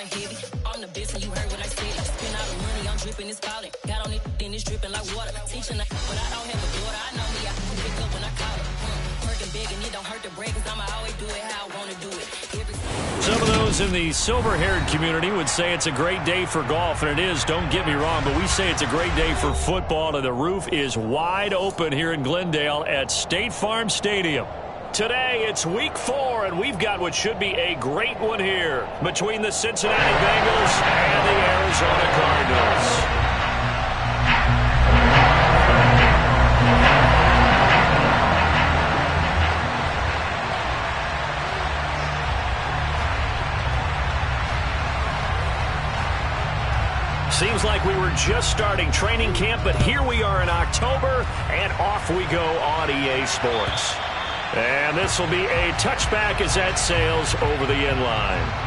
heavy. I'm the best and you heard what I said. Spend all the money, I'm dripping, it's falling. Got on it, then it's dripping like water. Teaching, but I don't have a daughter. I know me, I can pick up when I call it. Working big and it don't hurt to break, cause I'ma always do it how I wanna do it. Some of those in the silver-haired community would say it's a great day for golf, and it is, don't get me wrong, but we say it's a great day for football, and the roof is wide open here in Glendale at State Farm Stadium. Today, it's week 4, and we've got what should be a great one here between the Cincinnati Bengals and the Arizona Cardinals. Seems like we were just starting training camp, but here we are in October, and off we go on EA Sports. And this will be a touchback as that sails over the end line.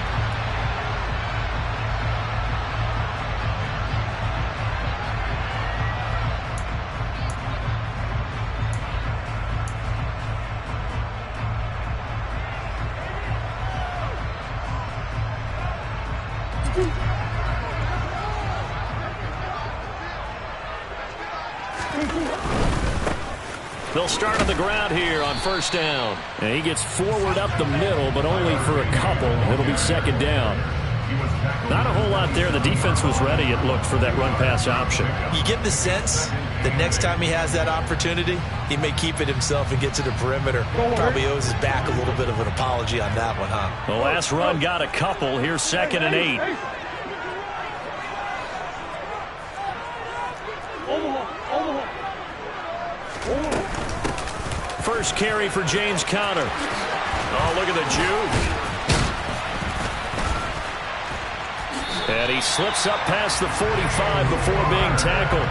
They'll start on the ground here on first down. And he gets forward up the middle, but only for a couple. It'll be second down. Not a whole lot there. The defense was ready, it looked, for that run-pass option. You get the sense that next time he has that opportunity, he may keep it himself and get to the perimeter. Probably owes his back a little bit of an apology on that one, huh? The last run got a couple. Here's 2nd and 8. First carry for James Conner. Oh, look at the juke. And he slips up past the 45 before being tackled.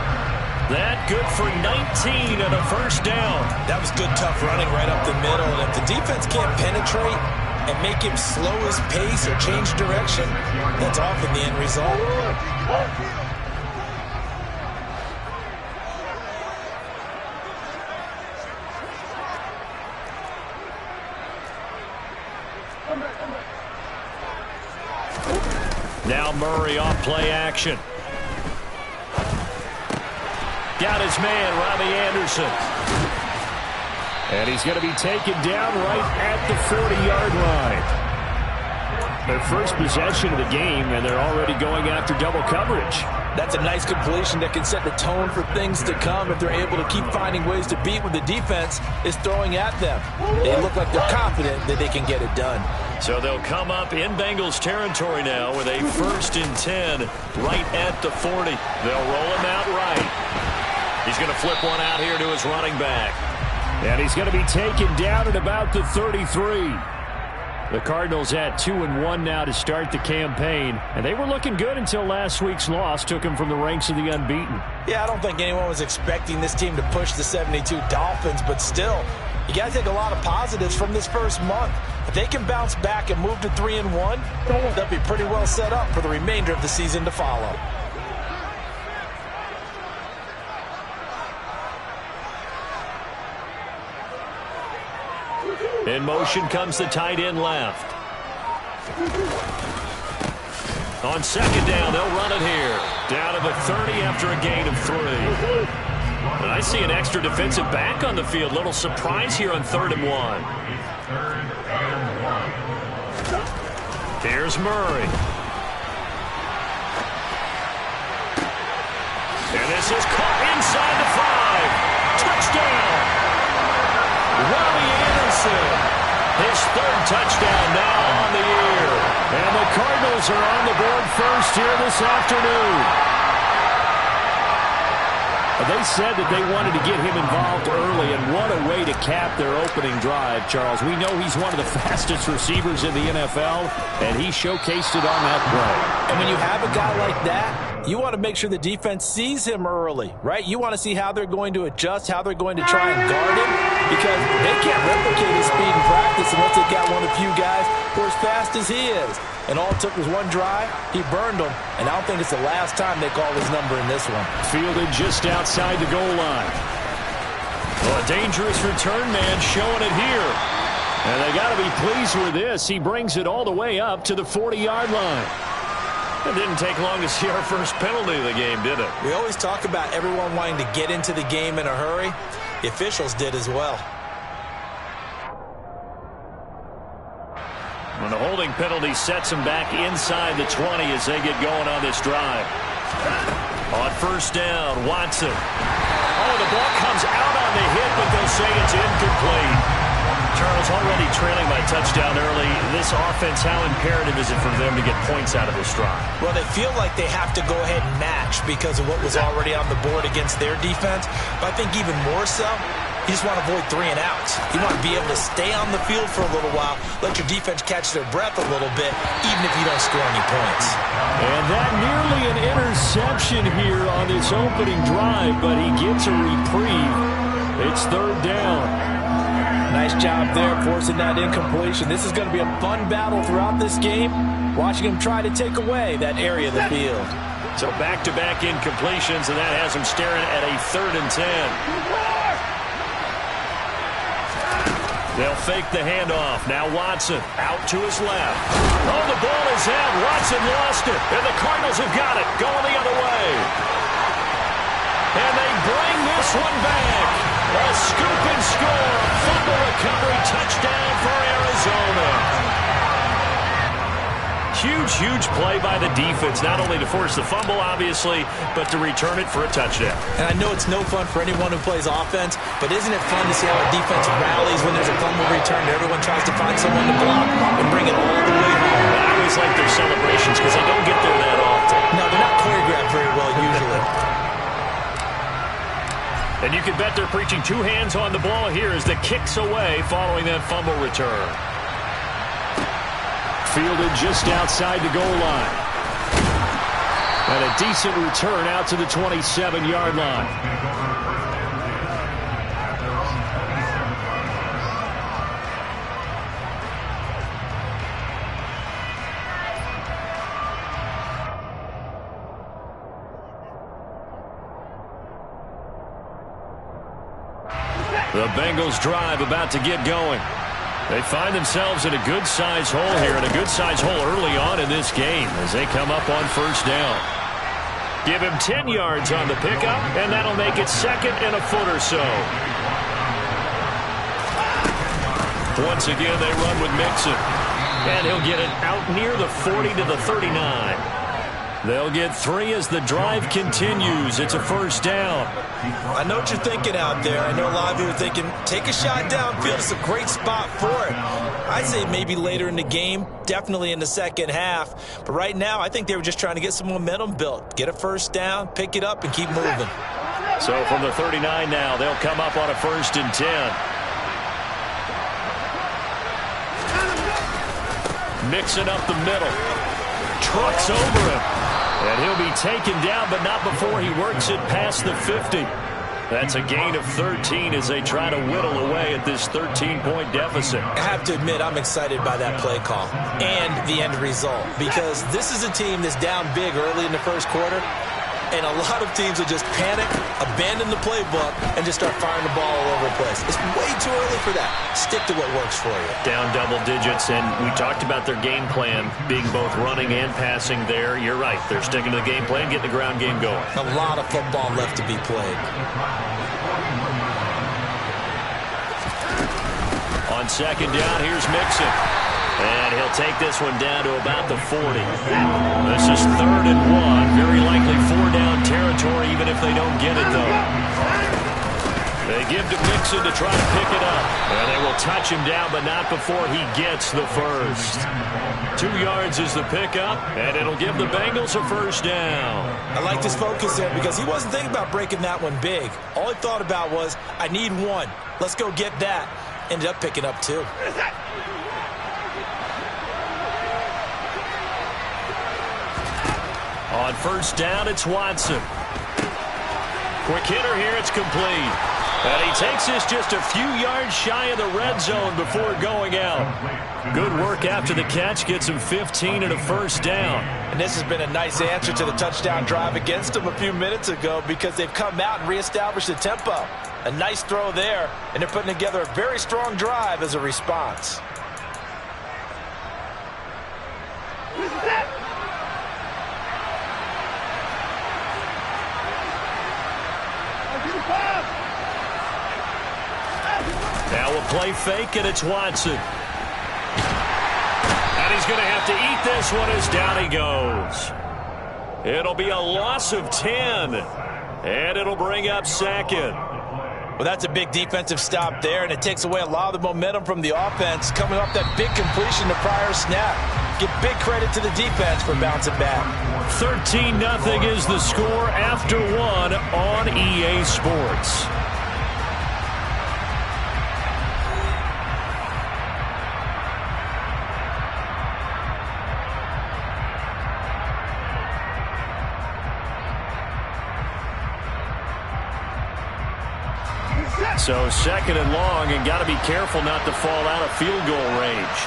That good for 19 and a first down. That was good, tough running right up the middle. And if the defense can't penetrate and make him slow his pace or change direction, that's often the end result. Now Murray off play action. Got his man, Robbie Anderson. And he's going to be taken down right at the 40-yard line. Their first possession of the game, and they're already going after double coverage. That's a nice completion that can set the tone for things to come if they're able to keep finding ways to beat what the defense is throwing at them. They look like they're confident that they can get it done. So they'll come up in Bengals territory now with a 1st and 10 right at the 40. They'll roll him out right. He's going to flip one out here to his running back. And he's going to be taken down at about the 33. The Cardinals at 2-1 now to start the campaign. And they were looking good until last week's loss took them from the ranks of the unbeaten. Yeah, I don't think anyone was expecting this team to push the 72 Dolphins, but still, you got to take a lot of positives from this first month. If they can bounce back and move to 3-1, they'll be pretty well set up for the remainder of the season to follow. In motion comes the tight end left. On second down, they'll run it here. Down to the 30 after a gain of 3. And I see an extra defensive back on the field. Little surprise here on 3rd and 1. Here's Murray. And this is caught inside the 5. Touchdown. Robbie Anderson. His 3rd touchdown now on the year. And the Cardinals are on the board first here this afternoon. They said that they wanted to get him involved early, and what a way to cap their opening drive, Charles. We know he's one of the fastest receivers in the NFL, and he showcased it on that play. And when you have a guy like that, you want to make sure the defense sees him early, right? You want to see how they're going to adjust, how they're going to try and guard him, because they can't replicate his speed in practice unless they've got one of the few guys who are as fast as he is. And all it took was one drive. He burned them. And I don't think it's the last time they call his number in this one. Fielded just outside the goal line. Well, a dangerous return man showing it here. And they got to be pleased with this. He brings it all the way up to the 40-yard line. It didn't take long to see our first penalty of the game, did it? We always talk about everyone wanting to get into the game in a hurry. The officials did as well. When the holding penalty sets them back inside the 20 as they get going on this drive. On first down, Watson. Oh, the ball comes out on the hit, but they'll say it's incomplete. Charles, already trailing by touchdown early. This offense, how imperative is it for them to get points out of this drive? Well, they feel like they have to go ahead and match because of what was already on the board against their defense. But I think even more so, you just want to avoid 3 and outs. You want to be able to stay on the field for a little while, let your defense catch their breath a little bit, even if you don't score any points. And that nearly an interception here on this opening drive, but he gets a reprieve. It's third down. Nice job there forcing that incompletion. This is going to be a fun battle throughout this game, watching him try to take away that area of the field. So back-to-back incompletions, and that has him staring at a 3rd and 10. They'll fake the handoff. Now Watson out to his left. Oh, the ball is out. Watson lost it, and the Cardinals have got it going the other way. And they bring this one back. A scoop and score. Fumble recovery. Touchdown for Arizona. Huge play by the defense, not only to force the fumble, obviously, but to return it for a touchdown. And I know it's no fun for anyone who plays offense, but isn't it fun to see how a defense rallies when there's a fumble return and everyone tries to find someone to block and bring it all the way home? I always like their celebrations because they don't get there that often. No, they're not choreographed very well usually. And you can bet they're preaching 2 hands on the ball here as the kick's away following that fumble return. Fielded just outside the goal line. And a decent return out to the 27-yard line. The Bengals drive about to get going. They find themselves in a good-sized hole here, and a good-sized hole early on in this game as they come up on first down. Give him 10 yards on the pickup, and that'll make it 2nd and a foot or so. Once again, they run with Mixon, and he'll get it out near the 40 to the 39. They'll get 3 as the drive continues. It's a first down. I know what you're thinking out there. I know a lot of you are thinking, take a shot downfield. It's a great spot for it. I'd say maybe later in the game, definitely in the second half. But right now, I think they were just trying to get some momentum built. Get a first down, pick it up, and keep moving. So from the 39 now, they'll come up on a 1st and 10. Mixing up the middle. Trucks over him. And he'll be taken down, but not before he works it past the 50. That's a gain of 13 as they try to whittle away at this 13-point deficit. I have to admit, I'm excited by that play call and the end result, because this is a team that's down big early in the first quarter, and a lot of teams will just panic, abandon the playbook, and just start firing the ball all over the place. It's way too early for that. Stick to what works for you. Down double digits, and we talked about their game plan being both running and passing there. You're right. They're sticking to the game plan, getting the ground game going. A lot of football left to be played. On second down, here's Mixon. And he'll take this one down to about the 40. This is 3rd and 1. Very likely 4-down territory, even if they don't get it, though. They give to Mixon to try to pick it up. And they will touch him down, but not before he gets the first. 2 yards is the pickup, and it'll give the Bengals a first down. I like this focus there because he wasn't thinking about breaking that one big. All he thought about was, I need 1. Let's go get that. Ended up picking up 2. On first down, it's Watson. Quick hitter here, it's complete. And he takes this just a few yards shy of the red zone before going out. Good work after the catch, gets him 15 and a first down. And this has been a nice answer to the touchdown drive against them a few minutes ago because they've come out and reestablished the tempo. A nice throw there, and they're putting together a very strong drive as a response. Now a play fake, and it's Watson. And he's going to have to eat this one as down he goes. It'll be a loss of 10, and it'll bring up second. Well, that's a big defensive stop there, and it takes away a lot of the momentum from the offense coming off that big completion the prior snap. Give big credit to the defense for bouncing back. 13-0 is the score after one on EA Sports. So second and long, and got to be careful not to fall out of field goal range.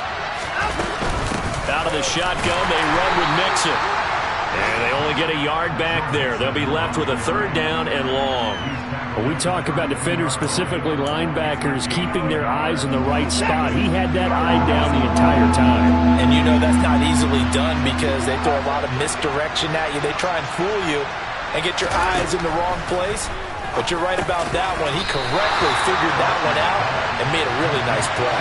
Out of the shotgun, they run with Mixon. And they only get a yard back there. They'll be left with a third down and long. When we talk about defenders, specifically linebackers, keeping their eyes in the right spot, he had that eye down the entire time. And you know that's not easily done because they throw a lot of misdirection at you. They try and fool you and get your eyes in the wrong place. But you're right about that one. He correctly figured that one out and made a really nice play.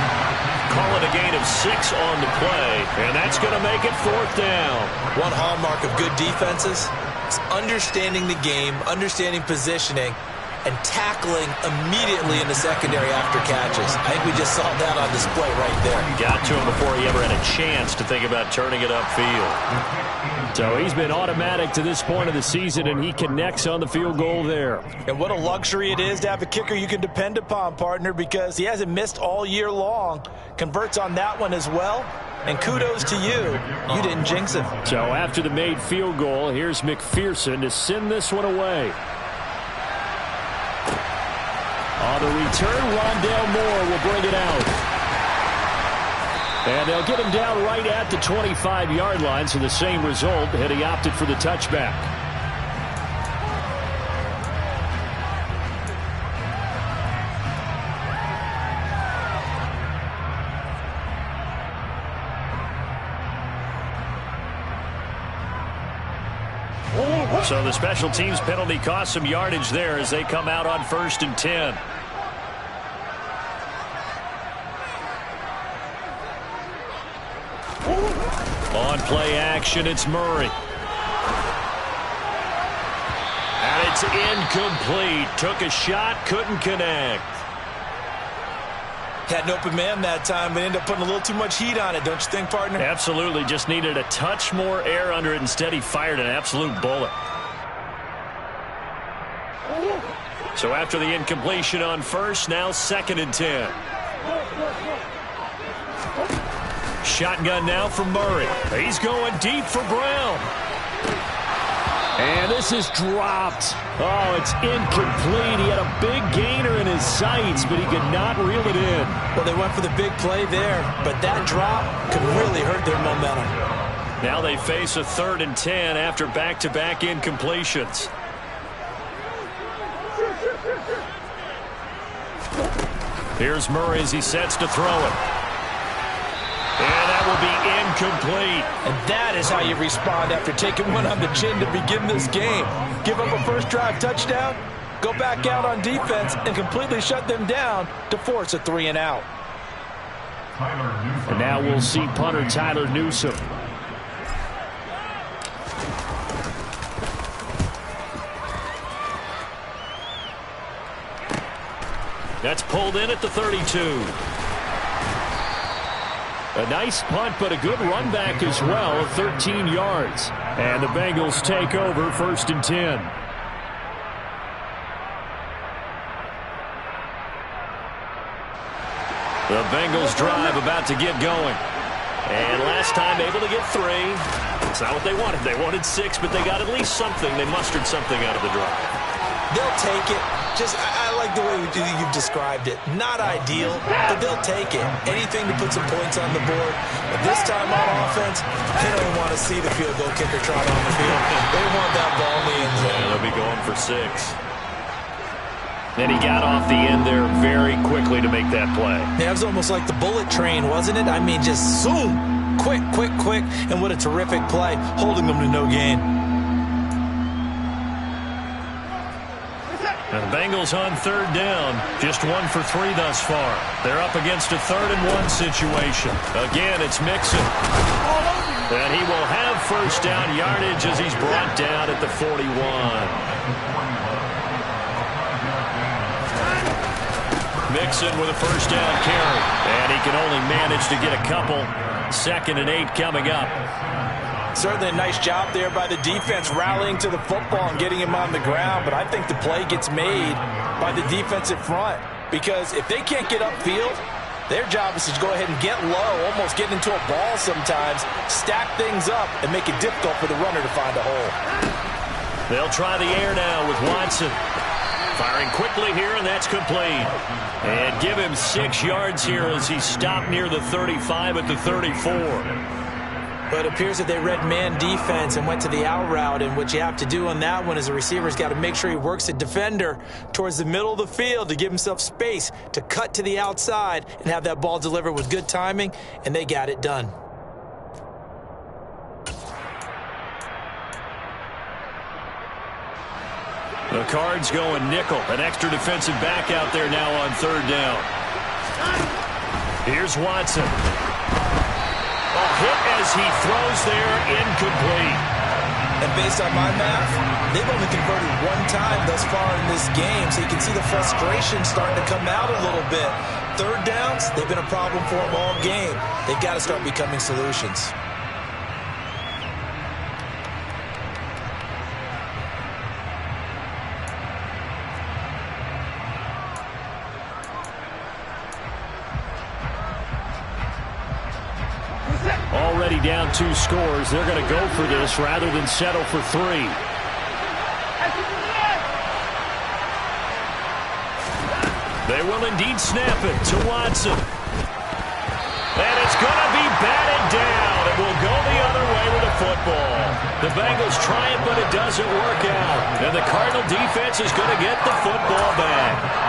Call it a gain of 6 on the play, and that's going to make it fourth down. One hallmark of good defenses is understanding the game, understanding positioning, and tackling immediately in the secondary after catches. I think we just saw that on display right there. Got to him before he ever had a chance to think about turning it upfield. So he's been automatic to this point of the season, and he connects on the field goal there. And what a luxury it is to have a kicker you can depend upon, partner, because he hasn't missed all year long. Converts on that one as well. And kudos to you. You didn't jinx him. So after the made field goal, here's McPherson to send this one away. On the return, Rondale Moore will bring it out. And they'll get him down right at the 25-yard line, so the same result, had he opted for the touchback. So the special teams penalty cost some yardage there as they come out on 1st and 10. On play action, it's Murray. And it's incomplete. Took a shot, couldn't connect. Had an open man that time, but ended up putting a little too much heat on it, don't you think, partner? Absolutely. Just needed a touch more air under it. Instead, he fired an absolute bullet. So after the incompletion on 1st, now 2nd and 10. Shotgun now for Murray. He's going deep for Brown. And this is dropped. Oh, it's incomplete. He had a big gainer in his sights, but he could not reel it in. Well, they went for the big play there, but that drop could really hurt their momentum. Now they face a 3rd and 10 after back-to-back incompletions. Here's Murray as he sets to throw it. And that will be incomplete. And that is how you respond after taking one on the chin to begin this game. Give up a first drive touchdown, go back out on defense, and completely shut them down to force a 3 and out. And now we'll see punter Tyler Newsome. That's pulled in at the 32. A nice punt, but a good run back as well, 13 yards. And the Bengals take over 1st and 10. The Bengals drive about to get going. And last time able to get 3. It's not what they wanted. They wanted 6, but they got at least something. They mustered something out of the drive. They'll take it. I like the way you've described it. Not ideal, but they'll take it. Anything to put some points on the board. But this time on offense, they don't even want to see the field goal kicker trot on the field. They want that ball in the end zone. Yeah, they'll be going for 6. And he got off the end there very quickly to make that play. Yeah, it was almost like the bullet train, wasn't it? I mean, just zoom. Quick, quick, quick. And what a terrific play, holding them to no gain. And the Bengals on third down, just 1 for 3 thus far. They're up against a 3rd-and-1 situation. Again, it's Mixon. And he will have first down yardage as he's brought down at the 41. Mixon with a first down carry. And he can only manage to get a couple. 2nd and 8 coming up. Certainly a nice job there by the defense rallying to the football and getting him on the ground. But I think the play gets made by the defensive front. Because if they can't get upfield, their job is to go ahead and get low, almost get into a ball sometimes, stack things up, and make it difficult for the runner to find a hole. They'll try the air now with Watson. Firing quickly here, and that's complete. And give him 6 yards here as he stopped near the 35 at the 34. But it appears that they read man defense and went to the out route, and what you have to do on that one is a receiver's got to make sure he works the defender towards the middle of the field to give himself space to cut to the outside and have that ball delivered with good timing, and they got it done. The Cards going nickel. An extra defensive back out there now on third down. Here's Watson. A hit as he throws there, incomplete. And based on my math, they've only converted 1 time thus far in this game, so you can see the frustration starting to come out a little bit. Third downs, they've been a problem for them all game. They've got to start becoming solutions. Already down 2 scores. They're going to go for this rather than settle for 3. They will indeed snap it to Watson. And it's going to be batted down. It will go the other way with the football. The Bengals try it, but it doesn't work out. And the Cardinal defense is going to get the football back.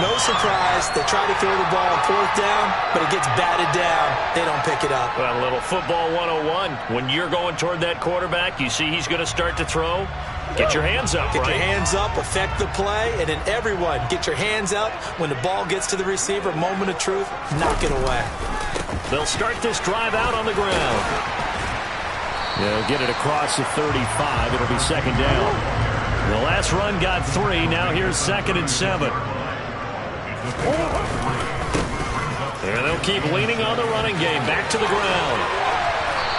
No surprise, they try to throw the ball on 4th down, but it gets batted down. They don't pick it up. Well, a little football 101. When you're going toward that quarterback, you see he's going to start to throw. Get your hands up, Get your hands up, affect the play, and then everyone get your hands up. When the ball gets to the receiver, moment of truth, knock it away. They'll start this drive out on the ground. They'll get it across the 35. It'll be 2nd down. The last run got 3. Now here's 2nd and 7. And they'll keep leaning on the running game. Back to the ground.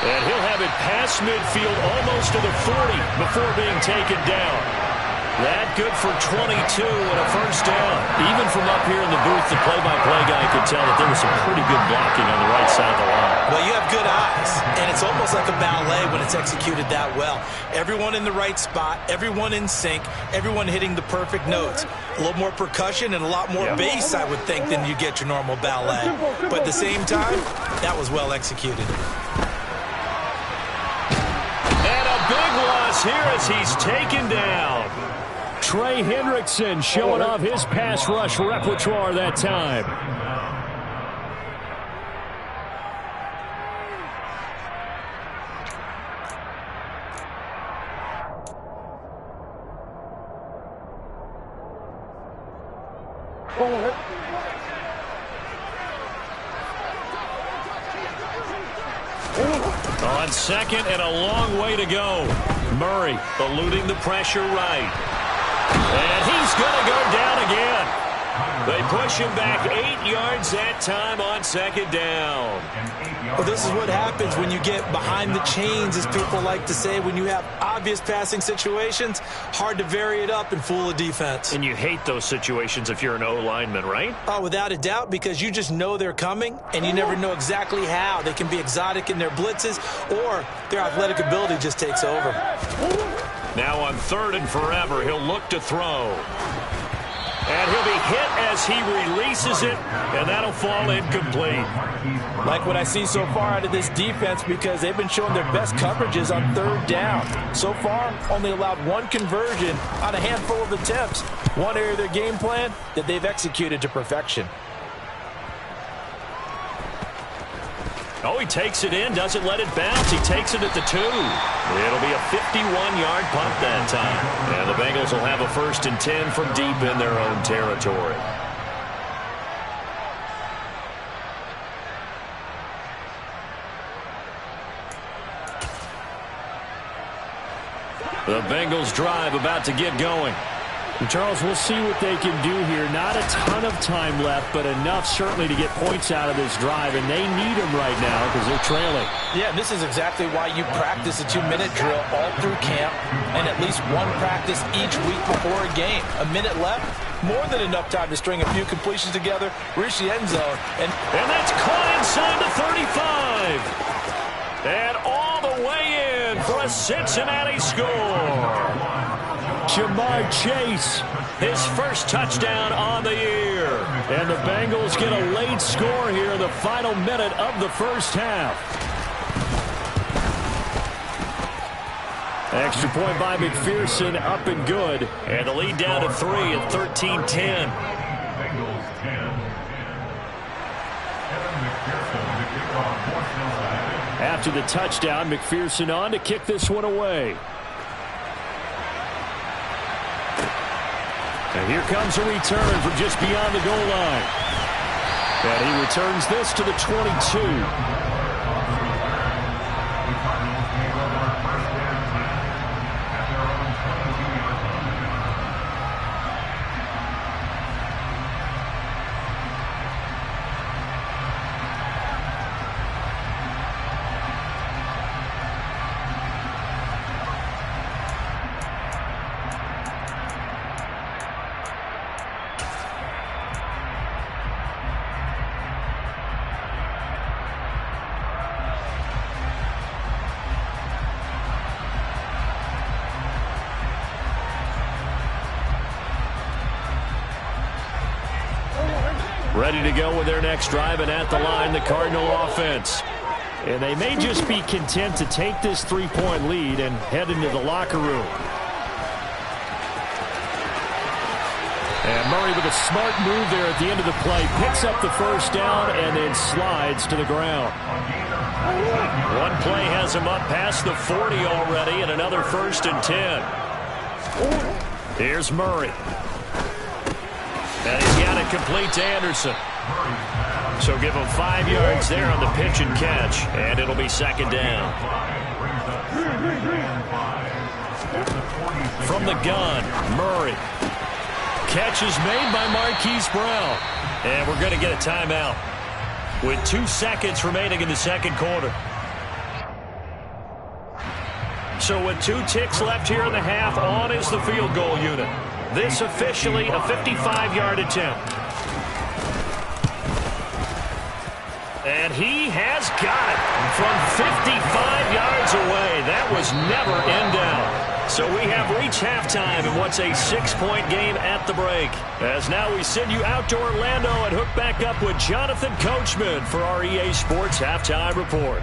And he'll have it past midfield almost to the 40 before being taken down. That good for 22 and a first down. Even from up here in the booth, the play-by-play guy could tell that there was some pretty good blocking on the right side of the line. Well, you have good eyes, and it's almost like a ballet when it's executed that well. Everyone in the right spot, everyone in sync, everyone hitting the perfect notes. A little more percussion and a lot more bass, I would think, than you get your normal ballet. But at the same time, that was well executed. And a big loss here as he's taken down. Trey Hendrickson showing off his pass rush repertoire that time. On 2nd and a long way to go. Murray eluding the pressure right. And he's going to go down again. They push him back 8 yards that time on 2nd down. Well, this is what happens when you get behind the chains, as people like to say. When you have obvious passing situations, hard to vary it up and fool a defense. And you hate those situations if you're an O-lineman, right? Oh, without a doubt, because you just know they're coming, and you never know exactly how. They can be exotic in their blitzes, or their athletic ability just takes over. Now on 3rd and forever, he'll look to throw. And he'll be hit as he releases it, and that'll fall incomplete. Like what I see so far out of this defense, because they've been showing their best coverages on 3rd down. So far, only allowed 1 conversion on a handful of attempts. One area of their game plan that they've executed to perfection. Oh, he takes it in, doesn't let it bounce. He takes it at the 2. It'll be a 51-yard punt that time. And the Bengals will have a 1st and 10 from deep in their own territory. The Bengals drive about to get going. And Charles, we'll see what they can do here. Not a ton of time left, but enough certainly to get points out of this drive, and they need them right now because they're trailing. Yeah, this is exactly why you practice a 2-minute drill all through camp and at least one practice each week before a game. A minute left, more than enough time to string a few completions together, reach the end zone. And that's caught inside the 35. And all the way in for a Cincinnati score. Jamar Chase, his first touchdown on the year. And the Bengals get a late score here in the final minute of the first half. Extra point by McPherson, up and good. And the lead down to 3 at 13-10. After the touchdown, McPherson on to kick this one away. And here comes a return from just beyond the goal line. And he returns this to the 22. Ready to go with their next drive, and at the line, the Cardinal offense. And they may just be content to take this 3-point lead and head into the locker room. And Murray with a smart move there at the end of the play. Picks up the first down and then slides to the ground. One play has him up past the 40 already, and another 1st and 10. Here's Murray. And he's got it complete to Anderson. So give him 5 yards there on the pitch and catch, and it'll be 2nd down. From the gun, Murray. Catch is made by Marquise Brown. And we're going to get a timeout with 2 seconds remaining in the second quarter. So with 2 ticks left here in the half, on is the field goal unit. This officially a 55-yard attempt. And he has got it from 55 yards away. That was never in doubt. So we have reached halftime in what's a 6-point game at the break. As now we send you out to Orlando and hook back up with Jonathan Coachman for our EA Sports Halftime Report.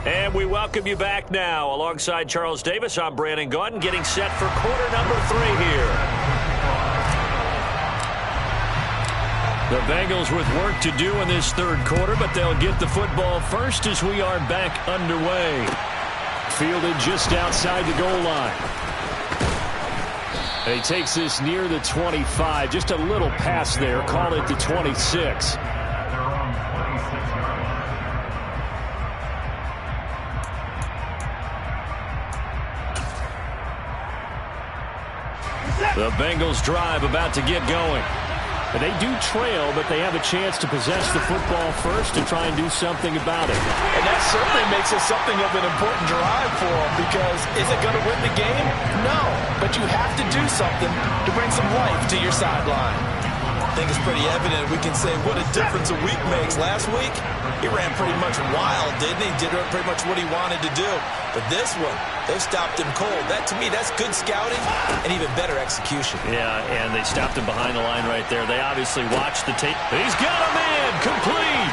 And we welcome you back now. Alongside Charles Davis, I'm Brandon Gaudin, getting set for quarter number 3 here. The Bengals with work to do in this third quarter, but they'll get the football first as we are back underway. Fielded just outside the goal line. And he takes this near the 25. Just a little pass there. Call it the 26. The Bengals drive about to get going. And they do trail, but they have a chance to possess the football first and try and do something about it. And that certainly makes it something of an important drive for them, because is it going to win the game? No, but you have to do something to bring some life to your sideline. I think it's pretty evident. We can say what a difference a week makes. Last week, he ran pretty much wild, didn't he? Did pretty much what he wanted to do. But this one, they stopped him cold. That, to me, that's good scouting and even better execution. Yeah, and they stopped him behind the line right there. They obviously watched the tape. He's got a man complete.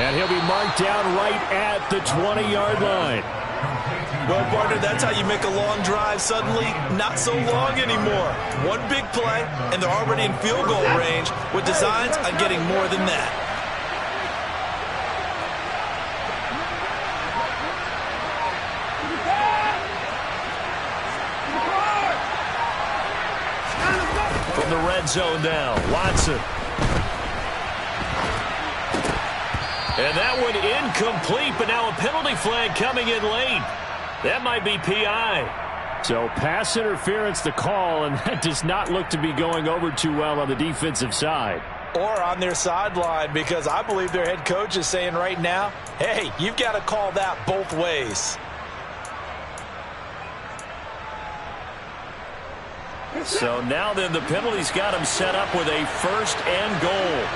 And he'll be marked down right at the 20-yard line. Well, partner, that's how you make a long drive suddenly not so long anymore. One big play, and they're already in field goal range with designs on getting more than that. From the red zone now, Watson. And that one incomplete, but now a penalty flag coming in late. That might be PI. So pass interference the call, and that does not look to be going over too well on the defensive side. Or on their sideline, because I believe their head coach is saying right now, hey, you've got to call that both ways. So now then the penalty's got him set up with a first and goal.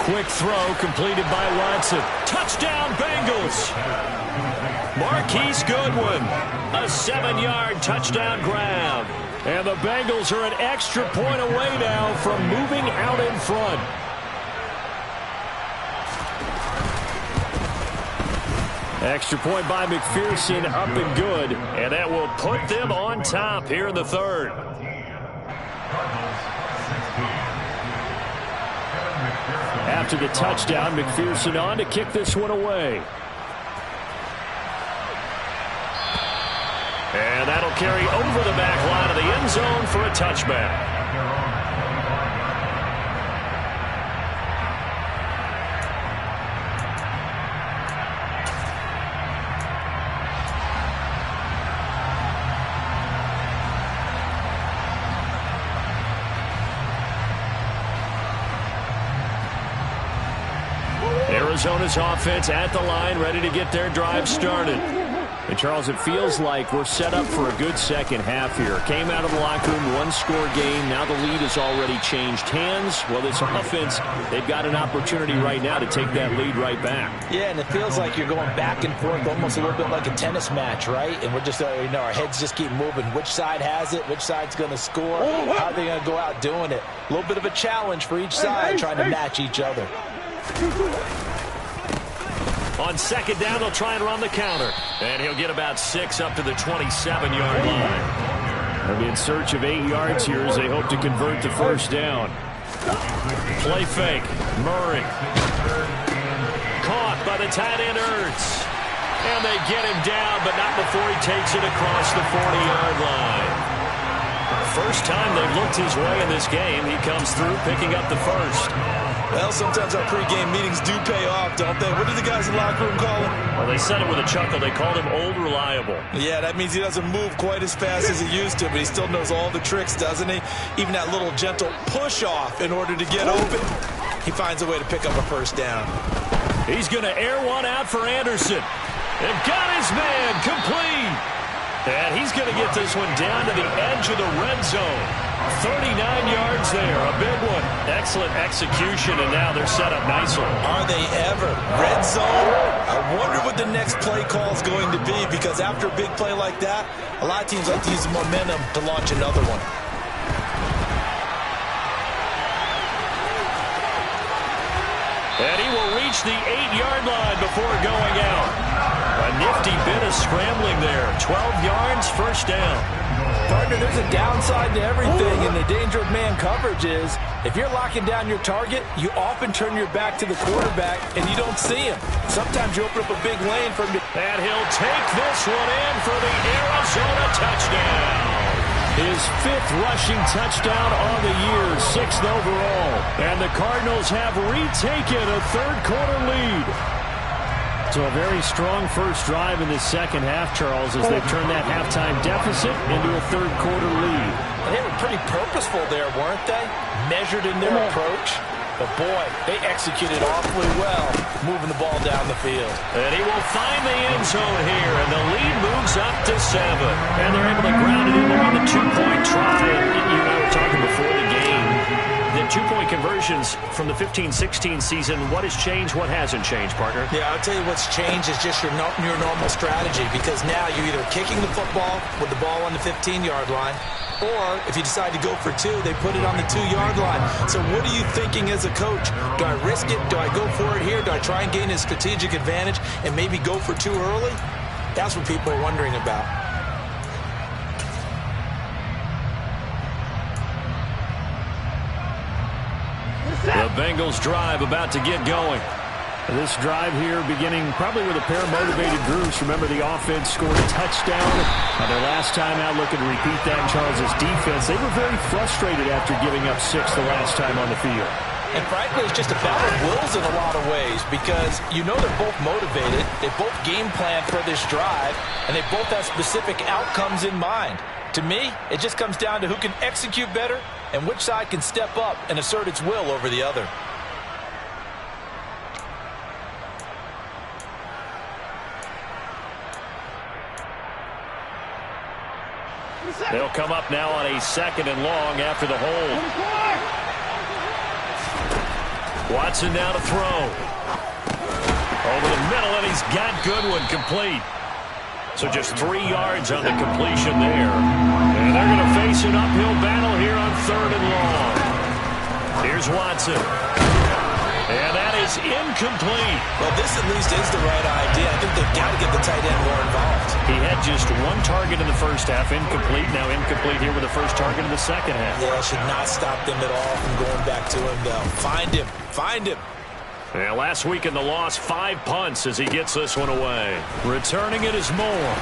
Quick throw completed by Watson. Touchdown, Bengals. Marquise Goodwin. A 7-yard touchdown grab. And the Bengals are an extra point away now from moving out in front. Extra point by McPherson, up and good. And that will put them on top here in the third. After the touchdown, McPherson on to kick this one away. And that'll carry over the back line of the end zone for a touchback. Arizona's offense at the line, ready to get their drive started. And, Charles, it feels like we're set up for a good second half here. Came out of the locker room, one-score game. Now the lead has already changed hands. Well, this offense, they've got an opportunity right now to take that lead right back. Yeah, and it feels like you're going back and forth, almost a little bit like a tennis match, right? And we're just, our heads just keep moving. Which side has it? Which side's going to score? How are they going to go out doing it? A little bit of a challenge for each side, trying to match each other. On second down, they'll try and run the counter. And he'll get about 6 up to the 27-yard line. They'll be in search of 8 yards here as they hope to convert the first down. Play fake. Murray. Caught by the tight end, Ertz. And they get him down, but not before he takes it across the 40-yard line. First time they've looked his way in this game. He comes through picking up the first. Well, sometimes our pregame meetings do pay off, don't they? What did the guys in the locker room call him? Well, they said it with a chuckle. They called him Old Reliable. Yeah, that means he doesn't move quite as fast as he used to, but he still knows all the tricks, doesn't he? Even that little gentle push-off in order to get open. He finds a way to pick up a first down. He's going to air one out for Anderson. And got his man complete. And he's going to get this one down to the edge of the red zone. 39 yards there, a big one. Excellent execution, and now they're set up nicely. Are they ever? Red zone? I wonder what the next play call is going to be, because after a big play like that, a lot of teams like to use the momentum to launch another one. And he will reach the 8-yard line before going out. A nifty bit of scrambling there. 12 yards, first down. Partner, there's a downside to everything, and the danger of man coverage is if you're locking down your target, you often turn your back to the quarterback and you don't see him. Sometimes you open up a big lane for him to... And he'll take this one in for the Arizona touchdown. His 5th rushing touchdown on the year, 6th overall. And the Cardinals have retaken a third-quarter lead. So a very strong first drive in the second half, Charles, as they've turned that halftime deficit into a third-quarter lead. They were pretty purposeful there, weren't they? Measured in their approach. But, boy, they executed awfully well, moving the ball down the field. And he will find the end zone here, and the lead moves up to 7. And they're able to ground it in there on the 2-point try. And you and I were talking before the game. the two-point conversions from the 15-16 season, what has changed, what hasn't changed, partner? Yeah, I'll tell you what's changed is just your normal strategy, because now you're either kicking the football with the ball on the 15-yard line, or if you decide to go for two, they put it on the 2-yard line. So what are you thinking as a coach? Do I risk it? Do I go for it here? Do I try and gain a strategic advantage and maybe go for two early? That's what people are wondering about. The Bengals drive about to get going. This drive here beginning probably with a pair of motivated groups. Remember, the offense scored a touchdown. Their last time out, looking to repeat that in Charles's defense. They were very frustrated after giving up 6 the last time on the field. And frankly, it's just a battle of wills in a lot of ways, because you know they're both motivated. They both game plan for this drive, and they both have specific outcomes in mind. To me, it just comes down to who can execute better and which side can step up and assert its will over the other. They'll come up now on a 2nd and long after the hold. Watson now to throw. Over the middle, and he's got Goodwin complete. So just 3 yards on the completion there. And they're going to face an uphill battle here on 3rd and long. Here's Watson. And that is incomplete. Well, this at least is the right idea. I think they've got to get the tight end more involved. He had just 1 target in the first half, incomplete. Now incomplete here with the first target in the second half. Yeah, should not stop them at all from going back to him, though. Find him. Find him. Yeah, last week in the loss, 5 punts as he gets this one away. Returning it is Moore.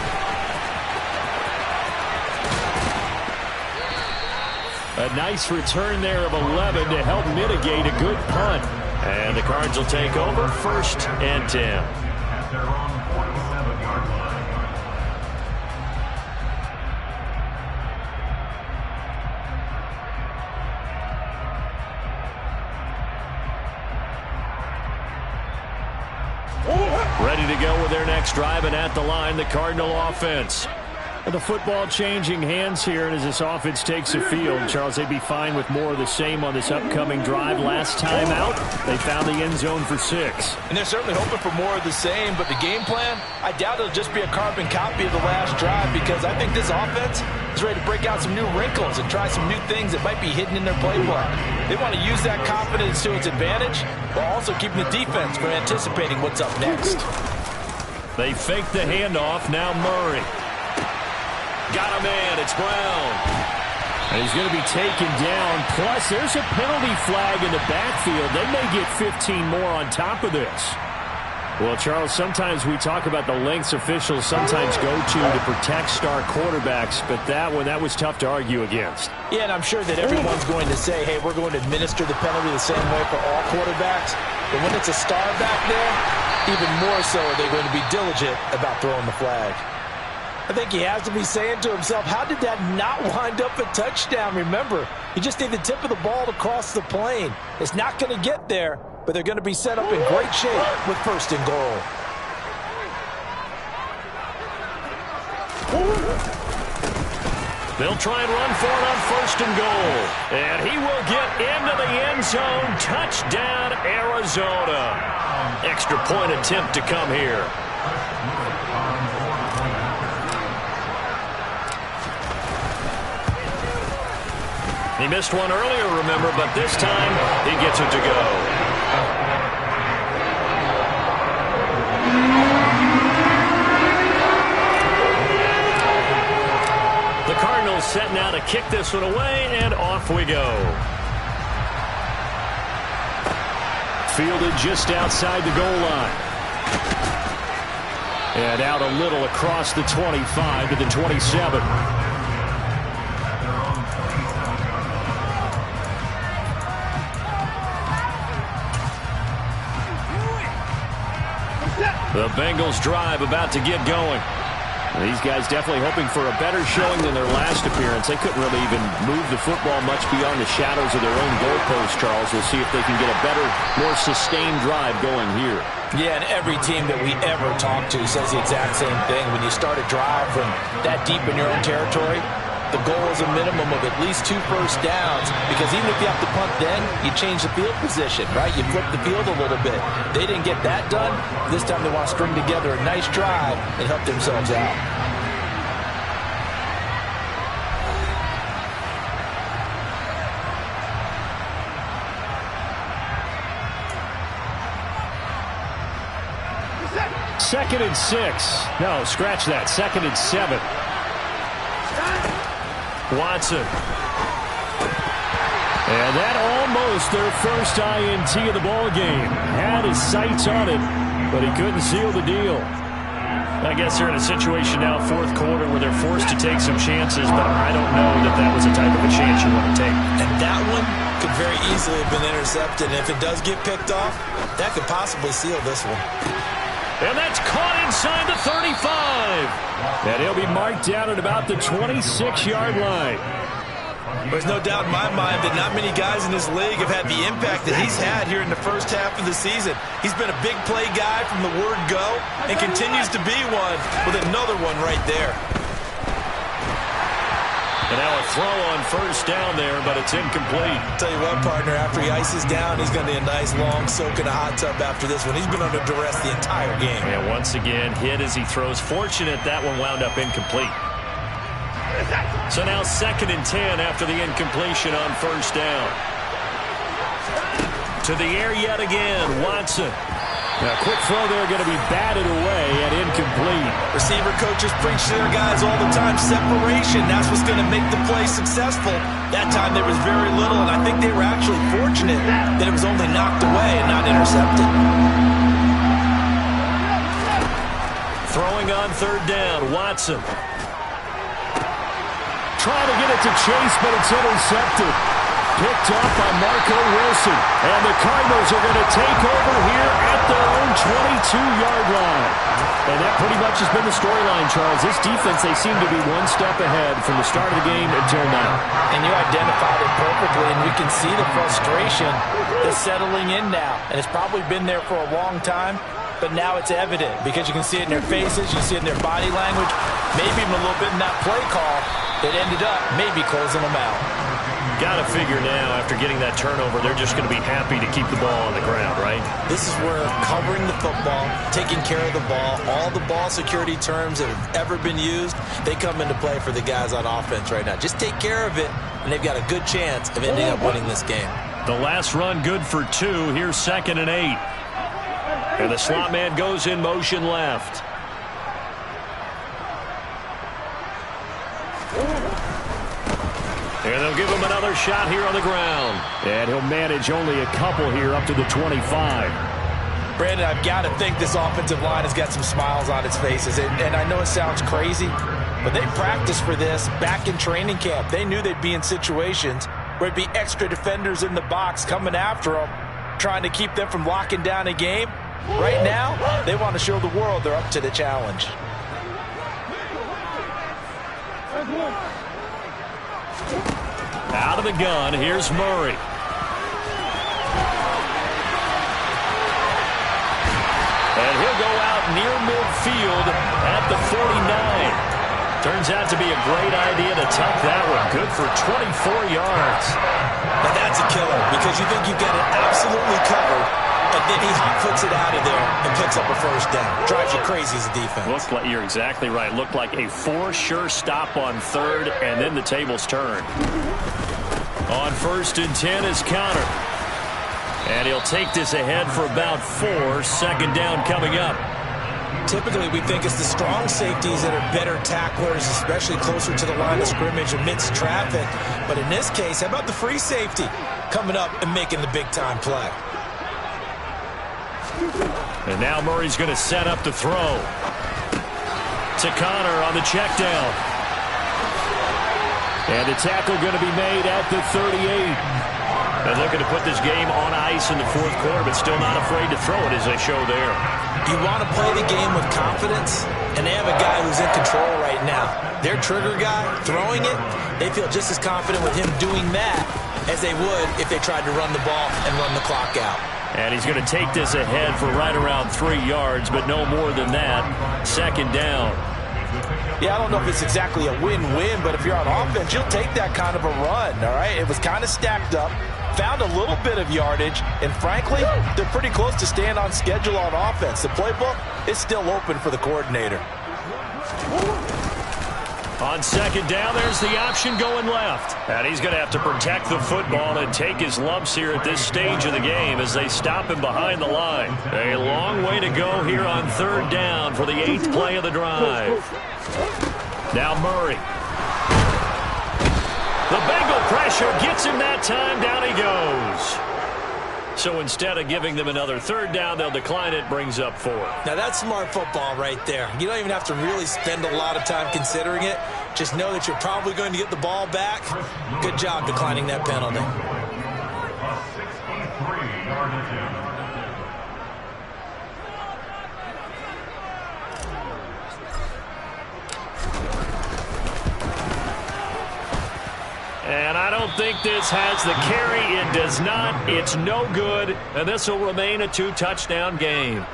A nice return there of 11 to help mitigate a good punt. And the Cards will take over 1st and 10. Ready to go with their next drive, and at the line, the Cardinal offense. And the football changing hands here, and as this offense takes the field, Charles, they'd be fine with more of the same on this upcoming drive. Last time out, they found the end zone for 6. And they're certainly hoping for more of the same, but the game plan, I doubt it'll just be a carbon copy of the last drive, because I think this offense is ready to break out some new wrinkles and try some new things that might be hidden in their playbook. They want to use that confidence to its advantage, while also keeping the defense from anticipating what's up next. They fake the handoff. Now Murray. Got a man. It's Brown. And he's going to be taken down. Plus, there's a penalty flag in the backfield. They may get 15 more on top of this. Well, Charles, sometimes we talk about the lengths officials sometimes go to protect star quarterbacks, but that was tough to argue against. Yeah, and I'm sure that everyone's going to say, hey, we're going to administer the penalty the same way for all quarterbacks. But when it's a star back there, even more so are they going to be diligent about throwing the flag. I think he has to be saying to himself, how did that not wind up a touchdown? Remember, you just need the tip of the ball to cross the plane. It's not going to get there, but they're going to be set up in great shape with 1st and goal. They'll try and run for it on 1st and goal. And he will get into the end zone. Touchdown, Arizona. Extra point attempt to come here. He missed one earlier, remember, but this time he gets it to go. The Cardinals set now to kick this one away, and off we go. Fielded just outside the goal line. And out a little across the 25 to the 27. The Bengals drive about to get going. These guys definitely hoping for a better showing than their last appearance. They couldn't really even move the football much beyond the shadows of their own goalpost, Charles. We'll see if they can get a better, more sustained drive going here. Yeah, and every team that we ever talk to says the exact same thing. When you start a drive from that deep in your own territory, the goal is a minimum of at least 2 first downs, because even if you have to punt then, you change the field position, right? You flip the field a little bit. They didn't get that done. This time they want to string together a nice drive and help themselves out. Second and 6. No, scratch that. Second and 7. Watson. And that almost their first INT of the ball game. Had his sights on it, but he couldn't seal the deal. I guess they're in a situation now, fourth quarter, where they're forced to take some chances, but I don't know that that was the type of a chance you want to take. And that one could very easily have been intercepted. And if it does get picked off, that could possibly seal this one. And that's caught inside the 35. And he'll be marked down at about the 26-yard line. There's no doubt in my mind that not many guys in this league have had the impact that he's had here in the first half of the season. He's been a big play guy from the word go and continues to be one with another one right there. And now a throw on first down there, but it's incomplete. Tell you what, partner, after he ices down, he's going to need a nice long soak in a hot tub after this one. He's been under duress the entire game. And once again, hit as he throws. Fortunate that one wound up incomplete. So now second and 10 after the incompletion on first down. To the air yet again, Watson. Now, quick throw there going to be batted away and incomplete. Receiver coaches preach to their guys all the time, separation. That's what's going to make the play successful. That time there was very little, and I think they were actually fortunate that it was only knocked away and not intercepted. Throwing on third down, Watson. Trying to get it to Chase, but it's intercepted. Picked off by Marco Wilson. And the Cardinals are going to take over here at their own 22-yard line. And that pretty much has been the storyline, Charles. This defense, they seem to be one step ahead from the start of the game until now. And you identified it perfectly, and we can see the frustration that's settling in now. And it's probably been there for a long time, but now it's evident because you can see it in their faces, you see it in their body language, maybe even a little bit in that play call that ended up maybe closing them out. Got to figure now, after getting that turnover, they're just going to be happy to keep the ball on the ground, right? This is where covering the football, taking care of the ball, all the ball security terms that have ever been used, they come into play for the guys on offense right now. Just take care of it, and they've got a good chance of ending up winning this game. The last run good for 2. Here's second and 8. And the slot man goes in motion left. And they'll give him another shot here on the ground. And he'll manage only a couple here up to the 25. Brandon, I've got to think this offensive line has got some smiles on its faces. And I know it sounds crazy, but they practiced for this back in training camp. They knew they'd be in situations where it'd be extra defenders in the box coming after them, trying to keep them from locking down a game. Right now, they want to show the world they're up to the challenge. Out of the gun, here's Murray. And he'll go out near midfield at the 49. Turns out to be a great idea to tuck that one. Good for 24 yards. Now that's a killer because you think you've got it absolutely covered, and then he hot-foots it out of there and picks up a first down. Drives you crazy as a defense. Looks like you're exactly right. Looked like a for-sure stop on third, and then the tables turn. On first and 10 is Counter. And he'll take this ahead for about 4. Second down coming up. Typically, we think it's the strong safeties that are better tacklers, especially closer to the line of scrimmage amidst traffic. But in this case, how about the free safety coming up and making the big-time play? And now Murray's going to set up the throw. To Connor on the check down. And the tackle going to be made at the 38. And looking to put this game on ice in the fourth quarter, but still not afraid to throw it as they show there. You want to play the game with confidence, and they have a guy who's in control right now. Their trigger guy, throwing it, they feel just as confident with him doing that as they would if they tried to run the ball and run the clock out. And he's going to take this ahead for right around 3 yards, but no more than that. Second down. Yeah, I don't know if it's exactly a win-win, but if you're on offense, you'll take that kind of a run, all right? It was kind of stacked up, found a little bit of yardage, and frankly, they're pretty close to staying on schedule on offense. The playbook is still open for the coordinator. On second down, there's the option going left. And he's going to have to protect the football and take his lumps here at this stage of the game as they stop him behind the line. A long way to go here on third down for the 8th play of the drive. Now Murray. The Bengal pressure gets him that time. Down he goes. So instead of giving them another third down, they'll decline it, brings up 4. Now that's smart football right there. You don't even have to really spend a lot of time considering it. Just know that you're probably going to get the ball back. Good job declining that penalty. And I don't think this has the carry. It does not. It's no good. And this will remain a 2-touchdown game.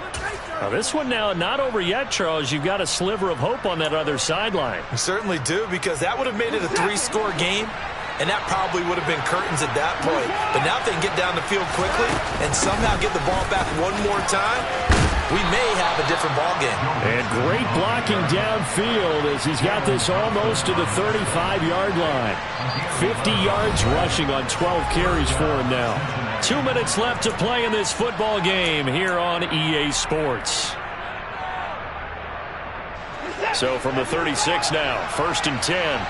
Now this one now not over yet, Charles. You've got a sliver of hope on that other sideline. You certainly do, because that would have made it a 3-score game, and that probably would have been curtains at that point. But now if they can get down the field quickly and somehow get the ball back one more time, we may have a different ball game. And great blocking downfield as he's got this almost to the 35-yard line. 50 yards rushing on 12 carries for him now. 2 minutes left to play in this football game here on EA Sports. So from the 36 now, 1st and 10.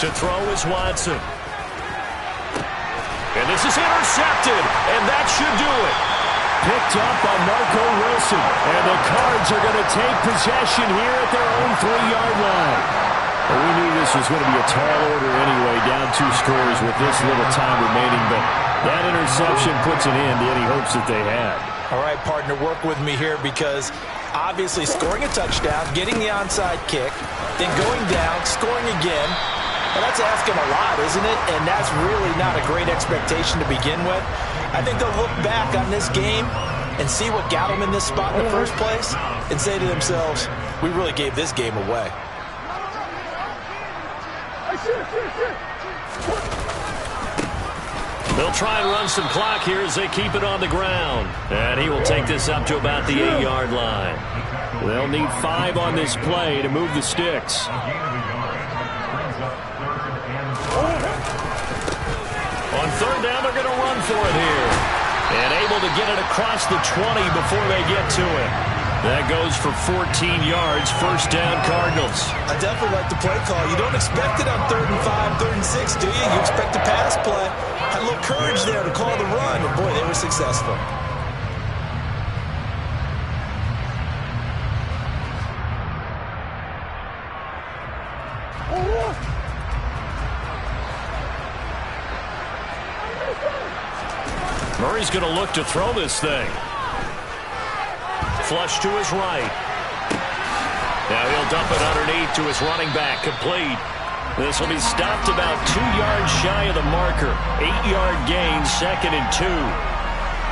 To throw is Watson. And this is intercepted, and that should do it. Picked up by Marco Wilson. And the Cards are going to take possession here at their own 3-yard line. Well, we knew this was going to be a tall order anyway, down 2 scores with this little time remaining, but that interception puts an end to any hopes that they had. All right, partner, work with me here, because obviously scoring a touchdown, getting the onside kick, then going down, scoring again, well, that's asking a lot, isn't it? And that's really not a great expectation to begin with. I think they'll look back on this game and see what got them in this spot in the first place and say to themselves, we really gave this game away. They'll try and run some clock here as they keep it on the ground. And he will take this up to about the 8-yard line. They'll need 5 on this play to move the sticks. On third down, they're going to run for it here. And able to get it across the 20 before they get to it. That goes for 14 yards. First down, Cardinals. I definitely like the play call. You don't expect it on 3rd and 5, 3rd and 6, do you? You expect a pass play. Had a little courage there to call the run, and boy, they were successful. Murray's going to look to throw this thing. Flush to his right. Now he'll dump it underneath to his running back. Complete. This will be stopped about 2 yards shy of the marker. 8-yard gain, 2nd and 2.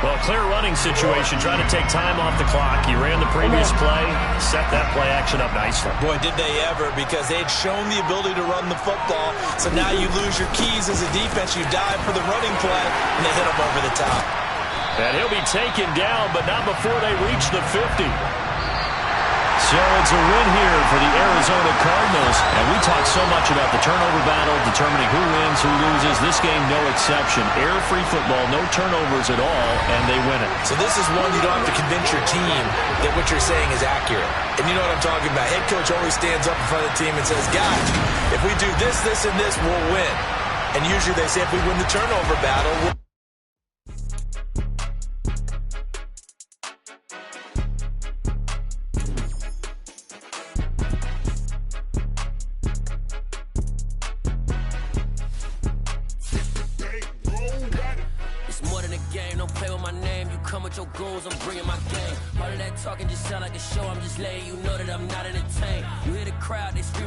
Well, clear running situation, trying to take time off the clock. He ran the previous play, set that play action up nicely. Boy, did they ever, because they had shown the ability to run the football. So now you lose your keys as a defense. You dive for the running play, and they hit him over the top. And he'll be taken down, but not before they reach the 50. So it's a win here for the Arizona Cardinals. And we talk so much about the turnover battle, determining who wins, who loses. This game, no exception. Air-free football, no turnovers at all, and they win it. So this is one you don't have to convince your team that what you're saying is accurate. And you know what I'm talking about. Head coach always stands up in front of the team and says, guys, if we do this, this, and this, we'll win. And usually they say if we win the turnover battle, we'll with your goals, I'm bringing my game. All of that talking just sound like a show. I'm just letting you know that I'm not entertained. You hear the crowd, they screaming.